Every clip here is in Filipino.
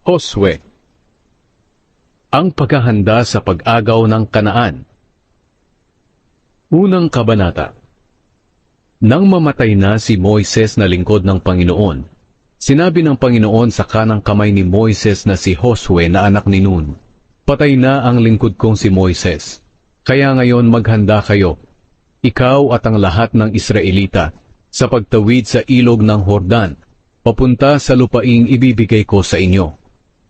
Josue. Ang paghahanda sa pag-agaw ng Kanaan. Unang kabanata. Nang mamatay na si Moises na lingkod ng Panginoon, sinabi ng Panginoon sa kanang kamay ni Moises na si Josue na anak ni Nun, "Patay na ang lingkod kong si Moises. Kaya ngayon maghanda kayo, ikaw at ang lahat ng Israelita, sa pagtawid sa ilog ng Hordan, papunta sa lupaing ibibigay ko sa inyo.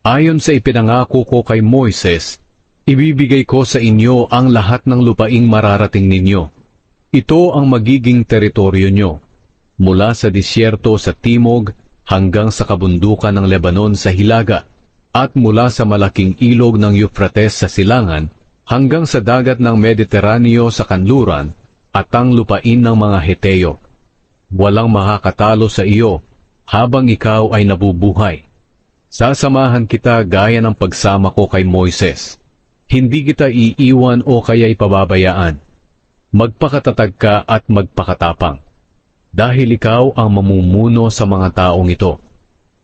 Ayon sa ipinangako ko kay Moises, ibibigay ko sa inyo ang lahat ng lupaing mararating ninyo. Ito ang magiging teritoryo nyo, mula sa disyerto sa timog hanggang sa kabundukan ng Lebanon sa hilaga, at mula sa malaking ilog ng Euphrates sa silangan, hanggang sa dagat ng Mediteraneo sa kanluran, at ang lupain ng mga Heteo. Walang makakatalo sa iyo, habang ikaw ay nabubuhay. Sasamahan kita gaya ng pagsama ko kay Moises. Hindi kita iiwan o kaya'y pababayaan. Magpakatatag ka at magpakatapang. Dahil ikaw ang mamumuno sa mga taong ito,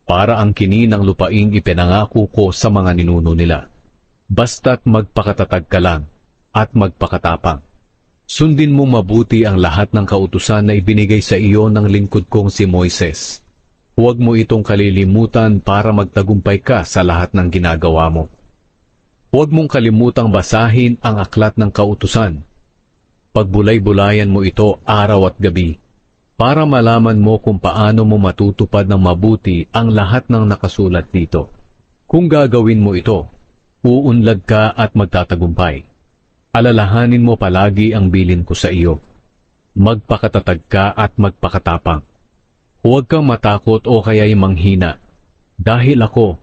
para ang kini ng lupaing ipinangako ko sa mga ninuno nila. Basta't magpakatatag ka lang at magpakatapang. Sundin mo mabuti ang lahat ng kautusan na ibinigay sa iyo ng lingkod kong si Moises. Huwag mo itong kalilimutan para magtagumpay ka sa lahat ng ginagawa mo. Huwag mong kalimutang basahin ang aklat ng kautusan. Pagbulay-bulayan mo ito araw at gabi, para malaman mo kung paano mo matutupad ng mabuti ang lahat ng nakasulat dito. Kung gagawin mo ito, uunlad ka at magtatagumpay. Alalahanin mo palagi ang bilin ko sa iyo. Magpakatatag ka at magpakatapang. Huwag kang matakot o kaya'y manghina, dahil ako,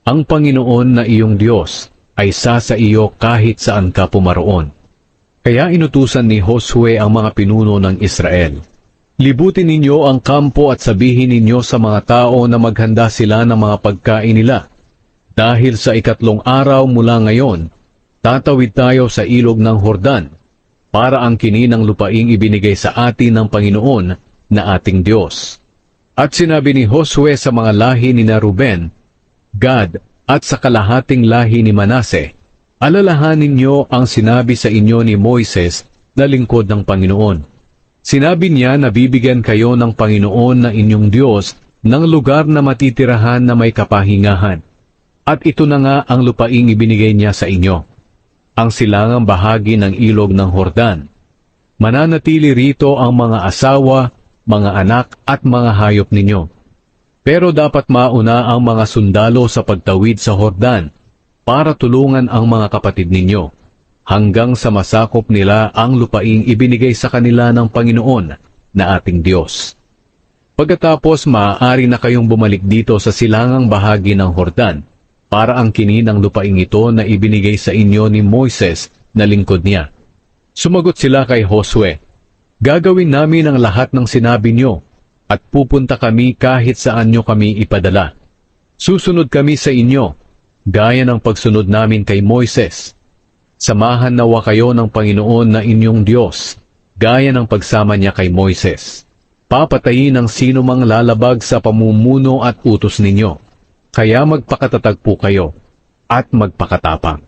ang Panginoon na iyong Diyos, ay sa iyo kahit saan ka pumaroon. Kaya inutusan ni Josue ang mga pinuno ng Israel. Libutin ninyo ang kampo at sabihin ninyo sa mga tao na maghanda sila ng mga pagkain nila. Dahil sa 3 araw mula ngayon, tatawid tayo sa ilog ng Hordan, para ang kini ng lupaing ibinigay sa atin ng Panginoon na ating Diyos. At sinabi ni Josue sa mga lahi ni Ruben, Gad, at sa kalahating lahi ni Manase, alalahanin niyo ang sinabi sa inyo ni Moises na lingkod ng Panginoon. Sinabi niya na bibigyan kayo ng Panginoon na inyong Diyos ng lugar na matitirahan na may kapahingahan. At ito na nga ang lupaing ibinigay niya sa inyo, ang silangang bahagi ng ilog ng Hordan. Mananatili rito ang mga asawa, mga anak at mga hayop ninyo. Pero dapat mauna ang mga sundalo sa pagtawid sa Hordan para tulungan ang mga kapatid ninyo hanggang sa masakop nila ang lupaing ibinigay sa kanila ng Panginoon na ating Diyos. Pagkatapos maaari na kayong bumalik dito sa silangang bahagi ng Hordan para ang kini ng lupaing ito na ibinigay sa inyo ni Moises na lingkod niya. Sumagot sila kay Josue, Gagawin namin ang lahat ng sinabi niyo, at pupunta kami kahit saan niyo kami ipadala. Susunod kami sa inyo, gaya ng pagsunod namin kay Moises. Samahan nawa kayo ng Panginoon na inyong Diyos, gaya ng pagsama niya kay Moises. Papatayin ang sino mang lalabag sa pamumuno at utos ninyo. Kaya magpakatatag po kayo, at magpakatapang.